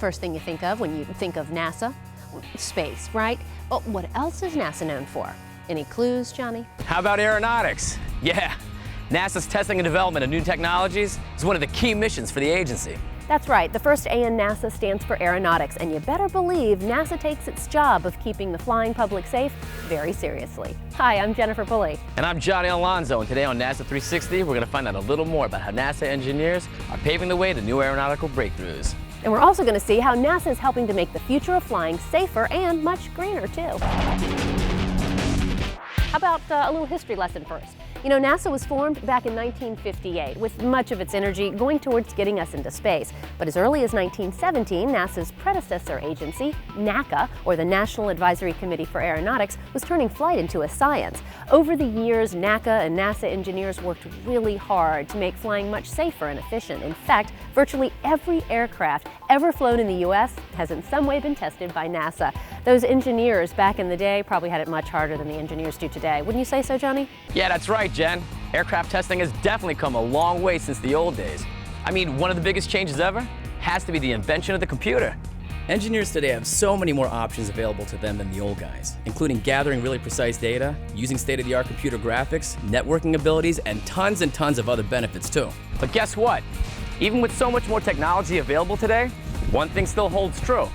first thing you think of when you think of NASA? Space, right? Well, what else is NASA known for? Any clues, Johnny? How about aeronautics? Yeah, NASA's testing and development of new technologies is one of the key missions for the agency. That's right. The first A in NASA stands for aeronautics, and you better believe NASA takes its job of keeping the flying public safe very seriously. Hi, I'm Jennifer Pulley. And I'm Johnny Alonzo, and today on NASA 360, we're going to find out a little more about how NASA engineers are paving the way to new aeronautical breakthroughs. And we're also going to see how NASA is helping to make the future of flying safer and much greener, too. How about a little history lesson first? You know, NASA was formed back in 1958 with much of its energy going towards getting us into space. But as early as 1917, NASA's predecessor agency, NACA, or the National Advisory Committee for Aeronautics, was turning flight into a science. Over the years, NACA and NASA engineers worked really hard to make flying much safer and efficient. In fact, virtually every aircraft ever flown in the U.S. has in some way been tested by NASA. Those engineers back in the day probably had it much harder than the engineers do today. Wouldn't you say so, Johnny? Yeah, that's right, Jen. Aircraft testing has definitely come a long way since the old days. I mean, one of the biggest changes ever has to be the invention of the computer. Engineers today have so many more options available to them than the old guys, including gathering really precise data, using state-of-the-art computer graphics, networking abilities, and tons of other benefits too. But guess what? Even with so much more technology available today, one thing still holds true.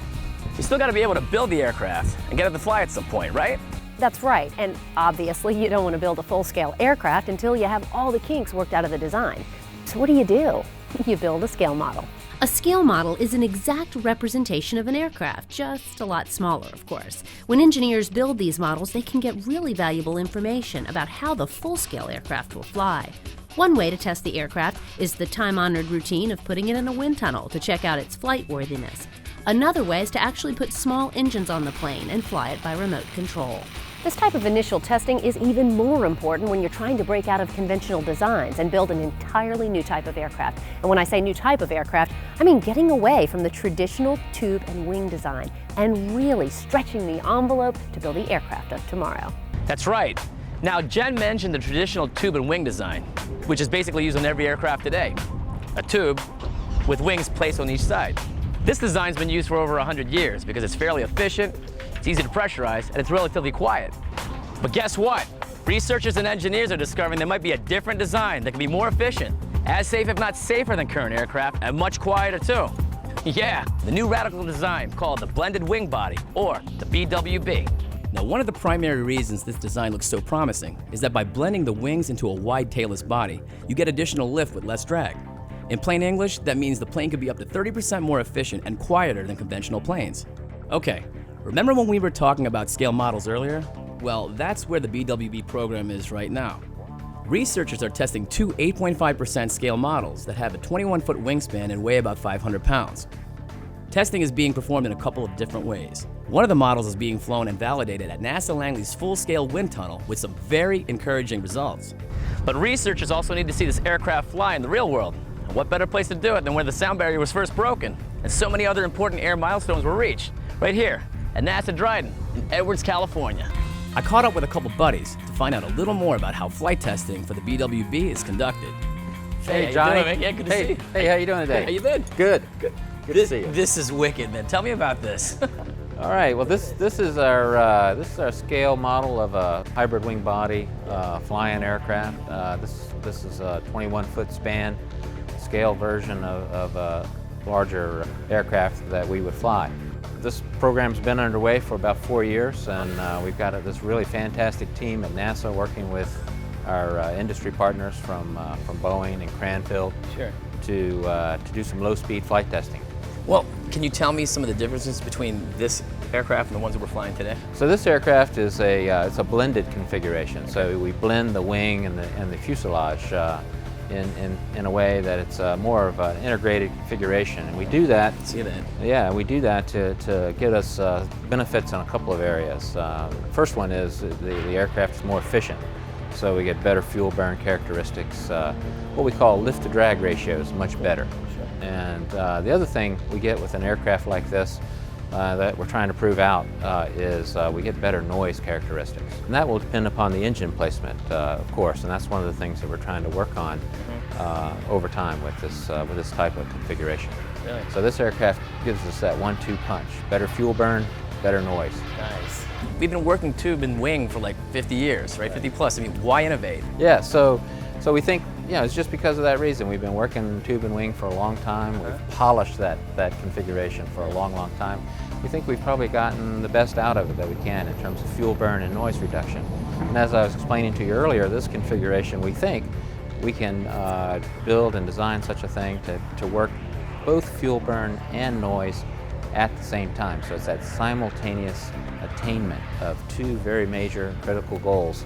You still got to be able to build the aircraft and get it to fly at some point, right? That's right, and obviously you don't want to build a full-scale aircraft until you have all the kinks worked out of the design. So what do? You build a scale model. A scale model is an exact representation of an aircraft, just a lot smaller, of course. When engineers build these models, they can get really valuable information about how the full-scale aircraft will fly. One way to test the aircraft is the time-honored routine of putting it in a wind tunnel to check out its flight worthiness. Another way is to actually put small engines on the plane and fly it by remote control. This type of initial testing is even more important when you're trying to break out of conventional designs and build an entirely new type of aircraft. And when I say new type of aircraft, I mean getting away from the traditional tube and wing design and really stretching the envelope to build the aircraft of tomorrow. That's right. Now, Jen mentioned the traditional tube and wing design, which is basically used on every aircraft today. A tube with wings placed on each side. This design's been used for over 100 years because it's fairly efficient, it's easy to pressurize, and it's relatively quiet. But guess what? Researchers and engineers are discovering there might be a different design that can be more efficient, as safe if not safer than current aircraft, and much quieter too. Yeah, the new radical design called the blended wing body, or the BWB. Now, one of the primary reasons this design looks so promising is that by blending the wings into a wide tailless body, you get additional lift with less drag. In plain English, that means the plane could be up to 30% more efficient and quieter than conventional planes. Okay, remember when we were talking about scale models earlier? Well, that's where the BWB program is right now. Researchers are testing two 8.5% scale models that have a 21-foot wingspan and weigh about 500 pounds. Testing is being performed in a couple of different ways. One of the models is being flown and validated at NASA Langley's full-scale wind tunnel with some very encouraging results. But researchers also need to see this aircraft fly in the real world. And what better place to do it than where the sound barrier was first broken and so many other important air milestones were reached, right here at NASA Dryden in Edwards, California. I caught up with a couple buddies to find out a little more about how flight testing for the BWB is conducted. Hey, Johnny. Doing, yeah, good to see you. Hey, how you doing today? How you been? Good. Good to see you. This is wicked, man. Tell me about this. All right. Well, this is our scale model of a hybrid wing body flying aircraft. This is a 21-foot span scale version of a larger aircraft that we would fly. This program's been underway for about 4 years, and we've got this really fantastic team at NASA working with our industry partners from Boeing and Cranfield to do some low-speed flight testing. Well, can you tell me some of the differences between this aircraft and the ones that we're flying today? So this aircraft is it's a blended configuration. Okay. So we blend the wing and the fuselage in a way that it's more of an integrated configuration, and we do that. See that? Yeah, we do that to get us benefits in a couple of areas. First one is the aircraft is more efficient, so we get better fuel burn characteristics. What we call lift to drag ratio is much better. And the other thing we get with an aircraft like this that we're trying to prove out is we get better noise characteristics. And that will depend upon the engine placement, of course, and that's one of the things that we're trying to work on over time with this type of configuration. Really? So this aircraft gives us that 1-2 punch. Better fuel burn, better noise. Nice. We've been working tube and wing for like 50 years, right? 50 plus. I mean, why innovate? Yeah, so we think, it's just because of that reason. We've been working tube and wing for a long time. We've polished that configuration for a long, long time. We think we've probably gotten the best out of it that we can in terms of fuel burn and noise reduction. And as I was explaining to you earlier, this configuration, we think we can build and design such a thing to work both fuel burn and noise at the same time. So it's that simultaneous attainment of two very major critical goals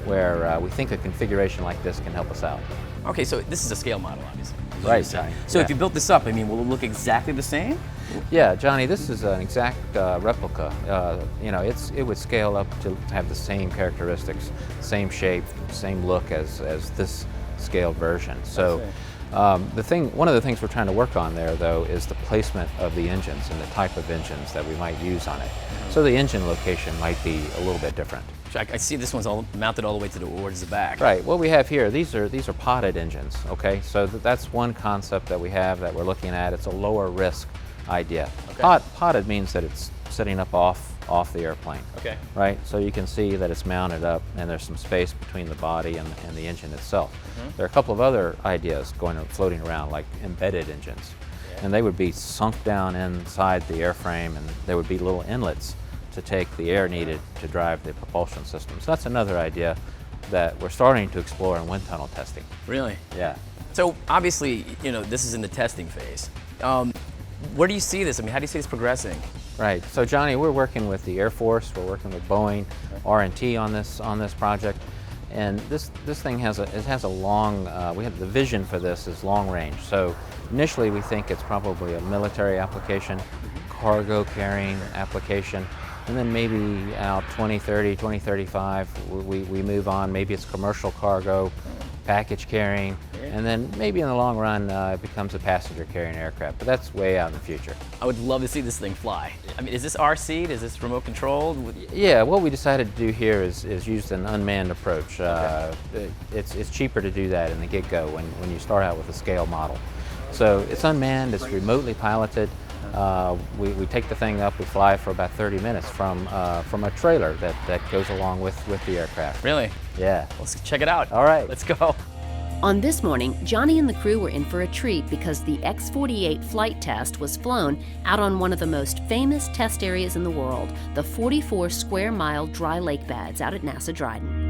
where we think a configuration like this can help us out. Okay, so this is a scale model, obviously. Right, So yeah. if you built this up, I mean, will it look exactly the same? Yeah, Johnny, this is an exact replica. It would scale up to have the same characteristics, same shape, same look as this scaled version. So one of the things we're trying to work on there, though, is the placement of the engines and the type of engines that we might use on it. So the engine location might be a little bit different. I see this one's all mounted all the way towards the back. Right. What we have here, these are potted engines. Okay. So that's one concept that we have that we're looking at. It's a lower risk idea. Okay. Potted means that it's sitting up off the airplane. Okay. Right. So you can see that it's mounted up, and there's some space between the body and the engine itself. There are a couple of other ideas floating around, like embedded engines, and they would be sunk down inside the airframe, and there would be little inlets to take the air needed to drive the propulsion system. So that's another idea that we're starting to explore in wind tunnel testing. Really? Yeah. So obviously, this is in the testing phase. Where do you see this? I mean, how do you see this progressing? Right. So Johnny, we're working with the Air Force. We're working with Boeing, R&T on this project, and this thing has a long. The vision for this is long range. So initially, we think it's probably a military application, cargo carrying application. And then maybe out 2030, 2035, we move on. Maybe it's commercial cargo, package carrying, and then maybe in the long run it becomes a passenger carrying aircraft. But that's way out in the future. I would love to see this thing fly. I mean, is this RC? Is this remote controlled? Yeah, what we decided to do here is use an unmanned approach. It's cheaper to do that in the get-go when you start out with a scale model. So it's unmanned, it's remotely piloted. We take the thing up, we fly for about 30 minutes from a trailer that goes along with the aircraft. Really? Yeah. Let's check it out. All right. Let's go. On this morning, Johnny and the crew were in for a treat because the X-48 flight test was flown out on one of the most famous test areas in the world, the 44 square mile dry lake beds out at NASA Dryden.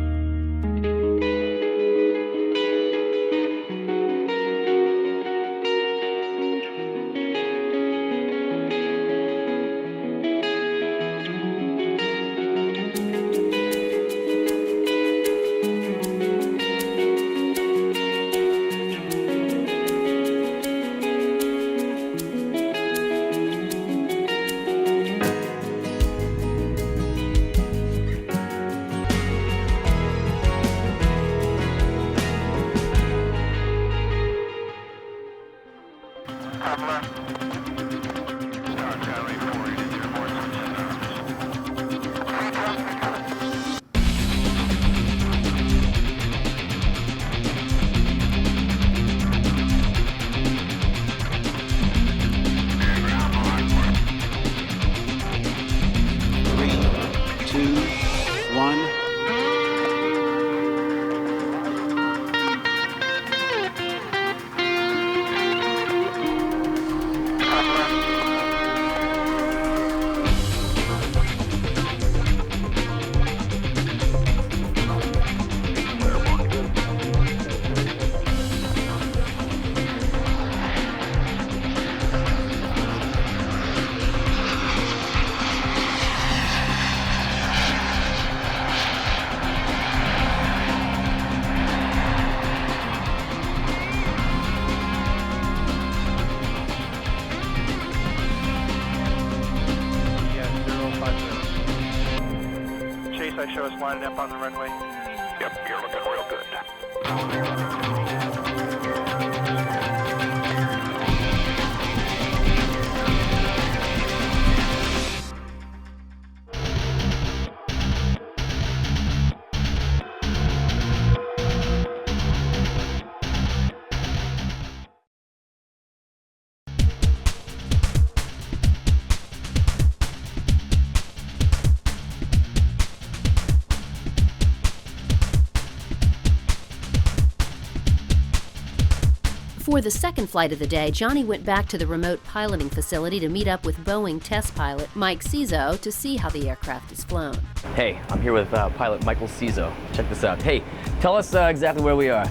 I show us lining up on the runway. Yep, you're looking real good. Before the second flight of the day, Johnny went back to the remote piloting facility to meet up with Boeing test pilot Mike Cizo to see how the aircraft is flown. Hey, I'm here with pilot Michael Cizo. Check this out. Hey, tell us exactly where we are.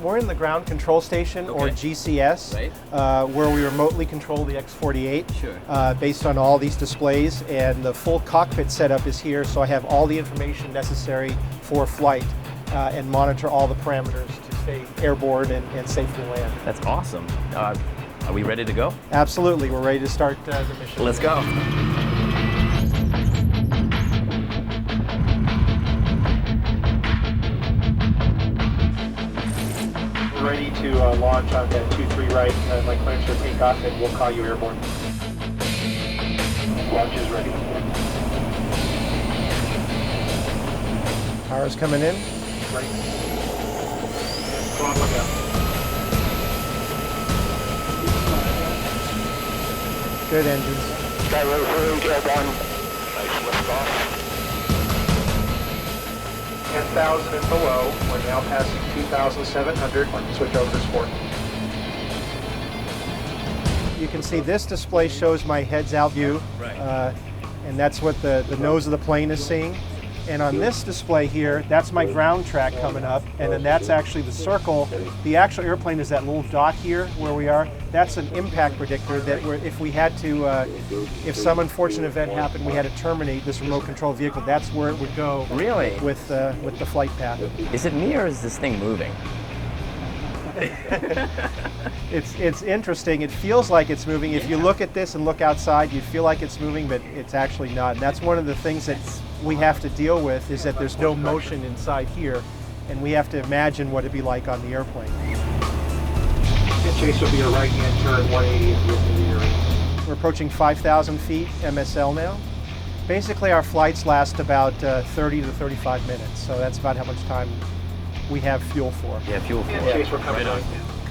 We're in the ground control station, or GCS, Right. where we remotely control the X-48 Sure. based on all these displays, and the full cockpit setup is here, so I have all the information necessary for flight and monitor all the parameters to stay airborne and safely land. That's awesome. Are we ready to go? Absolutely, we're ready to start the mission. Let's go. We're ready to launch on that 2-3 right, my clearance for takeoff, and we'll call you airborne. Launch is ready. Power's coming in. Ready. Come on, look out. Good engines. Sky Road for airborne. Nice liftoff. 10,000 and below. We're now passing 2,700. Switch over to sport. You can see this display shows my heads out view, and that's what the nose of the plane is seeing. And on this display here, that's my ground track coming up, and then that's actually the circle. The actual airplane is that little dot here where we are. That's an impact predictor that if we had to, if some unfortunate event happened, we had to terminate this remote control vehicle, that's where it would go. Really? With the flight path. Is it me or is this thing moving? It's interesting. It feels like it's moving. If you look at this and look outside, you feel like it's moving, but it's actually not. And that's one of the things that we have to deal with, is that there's no motion inside here, and we have to imagine what it'd be like on the airplane. Chase will be a right-hand turn, 180. We're approaching 5,000 feet MSL now. Basically, our flights last about 30 to 35 minutes, so that's about how much time we have fuel for. Yeah, fuel for. Chase, we're coming on.